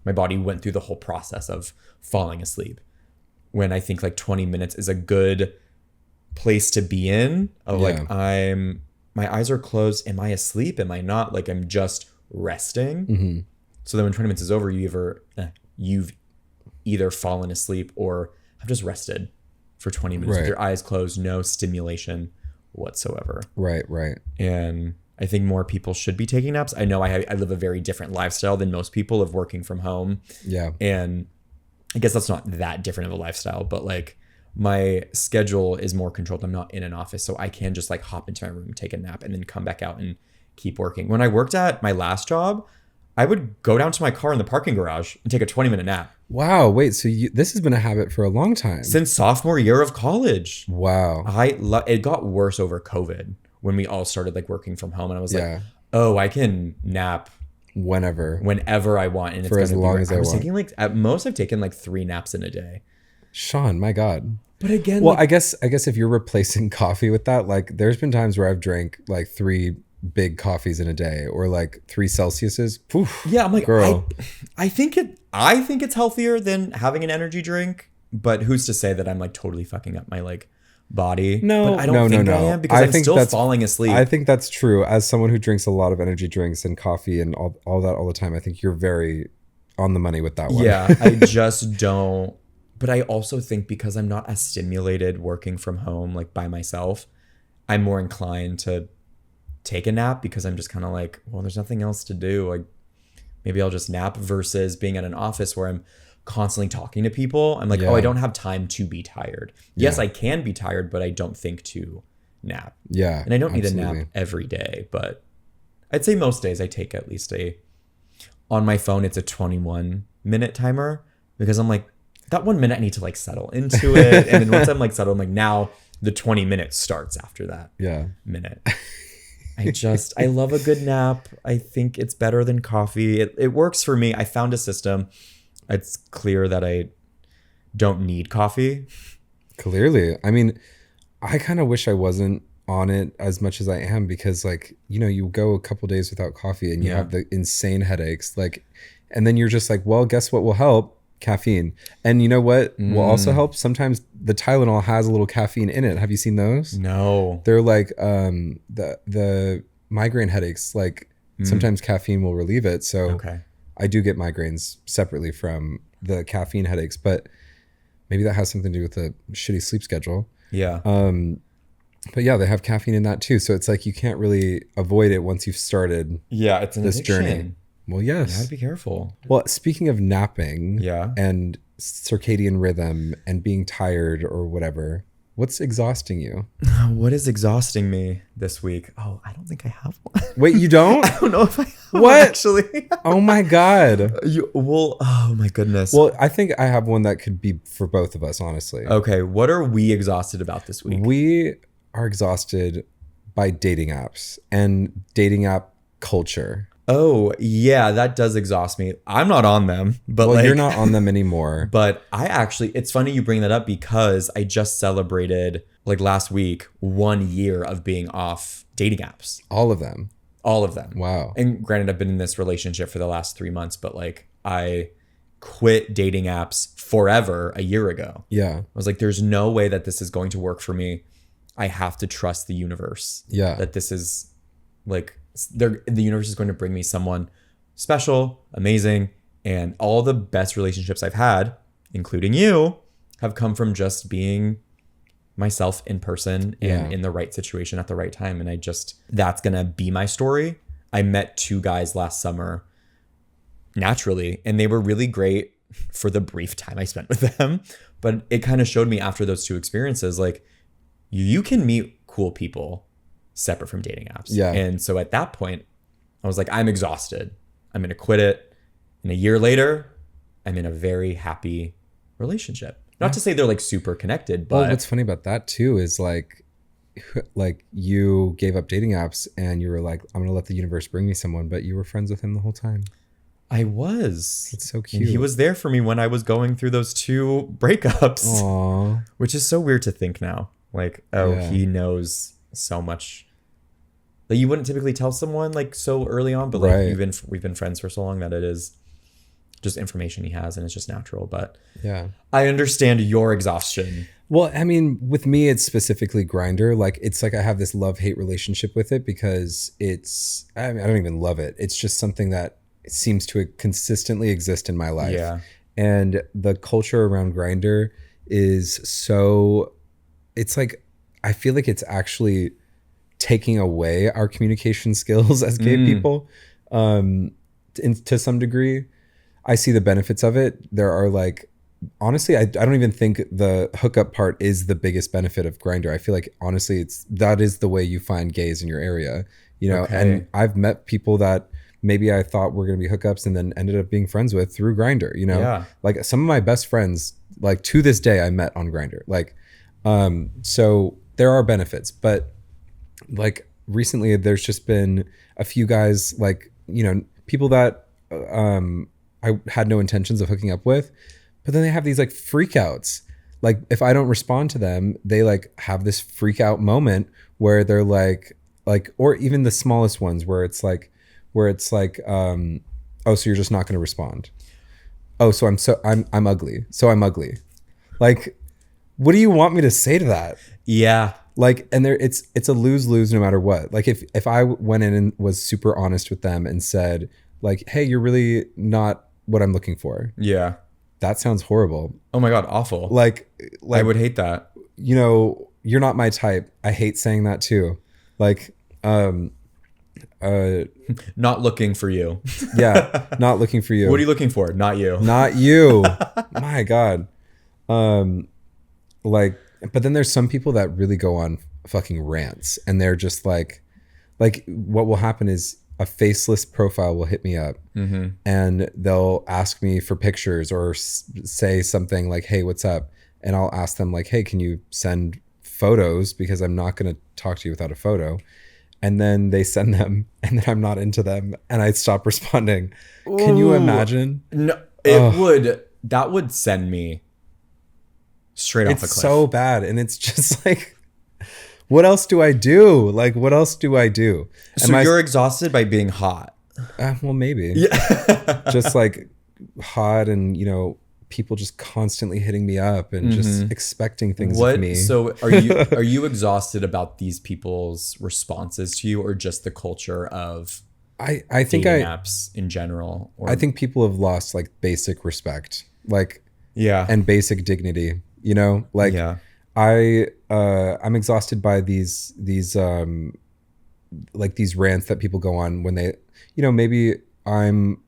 my body went through the whole process of falling asleep. When I think like 20 minutes is a good place to be in of like, my eyes are closed. Am I asleep? Am I not? Like I'm just resting. Mm-hmm. So then when 20 minutes is over, you've either fallen asleep or have just rested for 20 minutes with your eyes closed, no stimulation whatsoever. Right. And I think more people should be taking naps. I know I live a very different lifestyle than most people of working from home. Yeah. And I guess that's not that different of a lifestyle, but like my schedule is more controlled. I'm not in an office, so I can just like hop into my room, take a nap, and then come back out and keep working. When I worked at my last job, I would go down to my car in the parking garage and take a 20-minute nap. Wow. Wait, so this has been a habit for a long time. Since sophomore year of college. Wow. It got worse over COVID when we all started like working from home. And I was like, oh, I can nap whenever I want. And for as long as I want. Taking like, at most I've taken like 3 naps in a day. Sean, my God. But again, well, like, I guess if you're replacing coffee with that, like there's been times where I've drank like 3 big coffees in a day or like 3 Celsiuses. Poof, yeah, I'm like, girl. I think it's healthier than having an energy drink, but who's to say that I'm like totally fucking up my like body? No, but I don't think I am because I'm still falling asleep. I think that's true. As someone who drinks a lot of energy drinks and coffee and all that all the time, I think you're very on the money with that one. Yeah, I just don't. But I also think because I'm not as stimulated working from home, like by myself, I'm more inclined to take a nap because I'm just kind of like, well, there's nothing else to do. Like maybe I'll just nap versus being at an office where I'm constantly talking to people. I'm like, oh, I don't have time to be tired. Yes, I can be tired, but I don't think to nap. Yeah. And I don't need a nap every day, but I'd say most days I take at least on my phone, it's a 21-minute timer because I'm like, that 1 minute I need to like settle into it. And then once I'm like settled, I'm like, now the 20 minutes starts after that minute. I love a good nap. I think it's better than coffee. It works for me. I found a system. It's clear that I don't need coffee. Clearly. I mean, I kind of wish I wasn't on it as much as I am because like, you know, you go a couple days without coffee and you have the insane headaches. Like, and then you're just like, well, guess what will help? Caffeine. And you know what will also help? Sometimes the Tylenol has a little caffeine in it. Have you seen those? No. They're like the migraine headaches, like sometimes caffeine will relieve it. So I do get migraines separately from the caffeine headaches, but maybe that has something to do with the shitty sleep schedule. Yeah. But yeah, they have caffeine in that too. So it's like you can't really avoid it once you've started it's this journey. Well, yes. You gotta be careful. Well, speaking of napping and circadian rhythm and being tired or whatever, what's exhausting you? What is exhausting me this week? Oh, I don't think I have one. Wait, you don't? I don't know if I have what? One, actually. Oh my God. Oh my goodness. Well, I think I have one that could be for both of us, honestly. Okay, what are we exhausted about this week? We are exhausted by dating apps and dating app culture. Oh, yeah, that does exhaust me. I'm not on them, but well, you're not on them anymore. But it's funny you bring that up because I just celebrated like last week 1 year of being off dating apps. All of them. All of them. Wow. And granted, I've been in this relationship for the last 3 months, but like I quit dating apps forever a year ago. Yeah. I was like, there's no way that this is going to work for me. I have to trust the universe. Yeah. That this is like, the universe is going to bring me someone special, amazing, and all the best relationships I've had, including you, have come from just being myself in person and in the right situation at the right time. And that's going to be my story. I met 2 guys last summer naturally, and they were really great for the brief time I spent with them. But it kind of showed me after those 2 experiences, like you can meet cool people separate from dating apps. Yeah. And so at that point, I was like, I'm exhausted. I'm going to quit it. And a year later, I'm in a very happy relationship. Not to say they're like super connected, but... Well, what's funny about that too is like you gave up dating apps and you were like, I'm going to let the universe bring me someone, but you were friends with him the whole time. I was. It's so cute. And he was there for me when I was going through those 2 breakups. Aww. Which is so weird to think now. Like, he knows so much. Like you wouldn't typically tell someone like so early on, but like we've been friends for so long that it is just information he has and it's just natural. But yeah, I understand your exhaustion. Well, I mean, with me, it's specifically Grindr. Like, it's like I have this love-hate relationship with it because I don't even love it. It's just something that seems to consistently exist in my life. Yeah. And the culture around Grindr is it's like, I feel like it's actually taking away our communication skills as gay people to some degree. I see the benefits of it. There are like, honestly, I don't even think the hookup part is the biggest benefit of Grindr. I feel like honestly that is the way you find gays in your area, you know. Okay. And I've met people that maybe I thought were going to be hookups and then ended up being friends with through Grindr, you know. Yeah. Like some of my best friends, like to this day, I met on Grindr. Like so there are benefits, but like recently there's just been a few guys, like, you know, people that I had no intentions of hooking up with, but then they have these like freakouts. Like if I don't respond to them, they like have this freak out moment where they're like, or even the smallest ones where it's like, oh, so you're just not going to respond. Oh, so I'm ugly. So I'm ugly. Like, what do you want me to say to that? Yeah. Like, and it's a lose-lose no matter what. Like if I went in and was super honest with them and said like, hey, you're really not what I'm looking for. Yeah. That sounds horrible. Oh my God. Awful. Like I would hate that. You know, you're not my type. I hate saying that too. Like, not looking for you. Yeah. Not looking for you. What are you looking for? Not you. Not you. My God. Like, but then there's some people that really go on fucking rants and they're just like what will happen is a faceless profile will hit me up and they'll ask me for pictures or say something like, hey, what's up? And I'll ask them like, hey, can you send photos? Because I'm not going to talk to you without a photo. And then they send them and then I'm not into them and I stop responding. Ooh. Can you imagine? No, that would send me straight off a cliff. It's so bad. And it's just like, what else do I do? Like, what else do I do? So you're exhausted by being hot? Well, maybe. Yeah. Just like hot and, you know, people just constantly hitting me up and just expecting things of me. So are you exhausted about these people's responses to you or just the culture of I think dating apps in general? Or? I think people have lost like basic respect, like, yeah, and basic dignity, you know, like, I'm exhausted by these like these rants that people go on when they, maybe I'm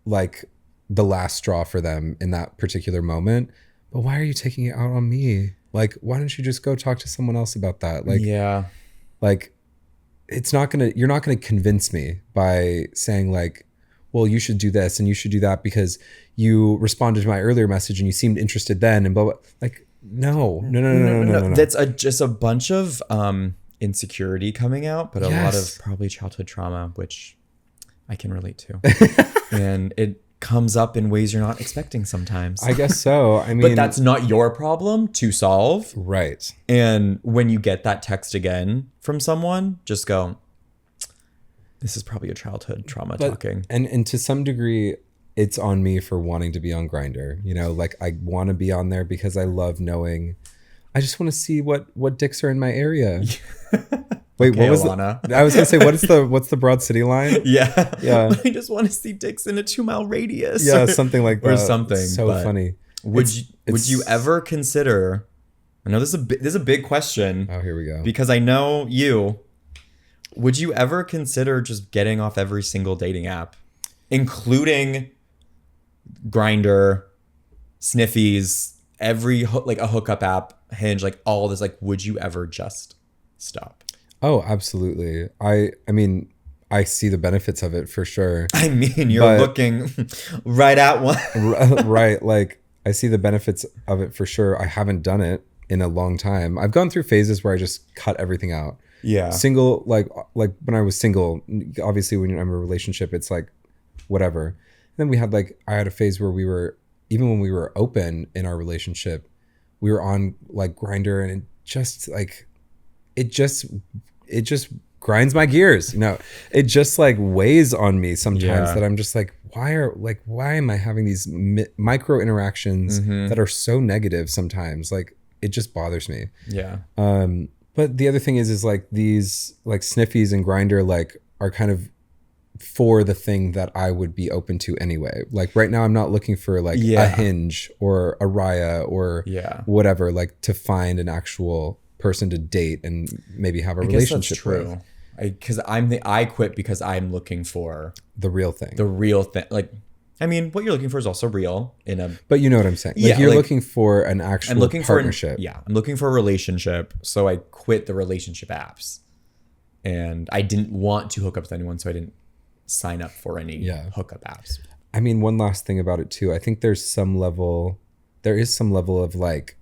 like the last straw for them in that particular moment, but why are you taking it out on me? Like, why don't you just go talk to someone else about that? Like, yeah, like you're not gonna convince me by saying like, well, you should do this and you should do that because you responded to my earlier message and you seemed interested then and blah blah. Like, no. That's just a bunch of insecurity coming out, but a lot of probably childhood trauma, which I can relate to. And it comes up in ways you're not expecting sometimes. I guess so. I mean, but that's not your problem to solve. Right. And when you get that text again from someone, just go, this is probably a childhood trauma talking. And to some degree, it's on me for wanting to be on Grindr. Like I want to be on there because I love knowing. I just want to see what dicks are in my area. Wait, okay, what was Alana. I was gonna say, what's the Broad City line? Yeah. I just want to see dicks in a 2-mile radius. Yeah, something like that. Or something. So funny. Would you ever consider? I know this is a big question. Oh, here we go. Because I know you. Would you ever consider just getting off every single dating app, including Grindr, Sniffies, every a hookup app, Hinge, like all this? Like, would you ever just stop? Oh, absolutely. I mean, I see the benefits of it for sure. I mean, you're looking right at one. Right. Like, I see the benefits of it for sure. I haven't done it in a long time. I've gone through phases where I just cut everything out. Yeah. Single, like when I was single, obviously when you're in a relationship, it's like whatever. And then I had a phase where even when we were open in our relationship, we were on like Grindr, and it just grinds my gears. It just like weighs on me sometimes that I'm just like, why am I having these micro interactions that are so negative sometimes? Like, it just bothers me. Yeah. But the other thing is like these like Sniffies and Grindr like are kind of for the thing that I would be open to anyway. Like right now I'm not looking for like a Hinge or a Raya or whatever, like to find an actual person to date and maybe have a relationship with. Because I quit because I'm looking for the real thing. Like, I mean, what you're looking for is also real but you know what I'm saying? Like you're looking for an actual partnership. I'm looking for a relationship. So I quit the relationship apps, and I didn't want to hook up with anyone. So I didn't sign up for any hookup apps. I mean, one last thing about it too. I think there is some level of like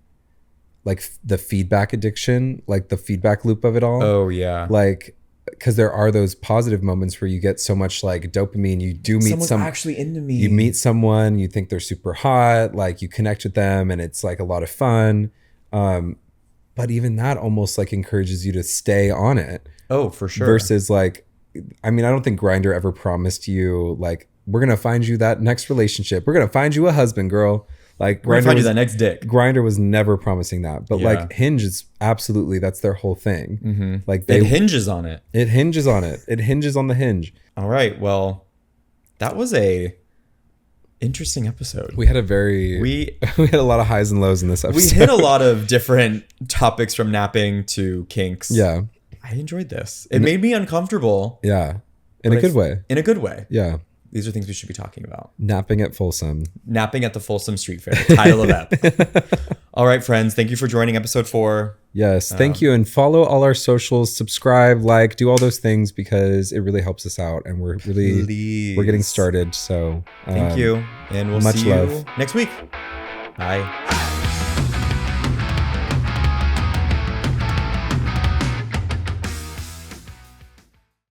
the feedback addiction, like the feedback loop of it all. Oh yeah. Like, because there are those positive moments where you get so much like dopamine. You do meet someone's actually into me. You meet someone, you think they're super hot, like you connect with them, and it's like a lot of fun. But even that almost like encourages you to stay on it. Oh, for sure. Versus like, I mean, I don't think Grindr ever promised you like, we're gonna find you that next relationship. We're gonna find you a husband, girl. Like Grindr, find you that next dick. Grindr was never promising that, but like Hinge is absolutely, that's their whole thing. Like it hinges on it. It hinges on it. It hinges on the hinge. All right. Well, that was a interesting episode. We had we had a lot of highs and lows in this episode. We hit a lot of different topics from napping to kinks. Yeah. I enjoyed this. It made me uncomfortable. Yeah. In a good way. In a good way. Yeah. These are things we should be talking about. Napping at Folsom. Napping at the Folsom Street Fair. Title of that. All right, friends. Thank you for joining episode 4. Yes. Thank you. And follow all our socials. Subscribe, like, do all those things because it really helps us out. And we're getting started. So thank you. And we'll see you next week. Bye.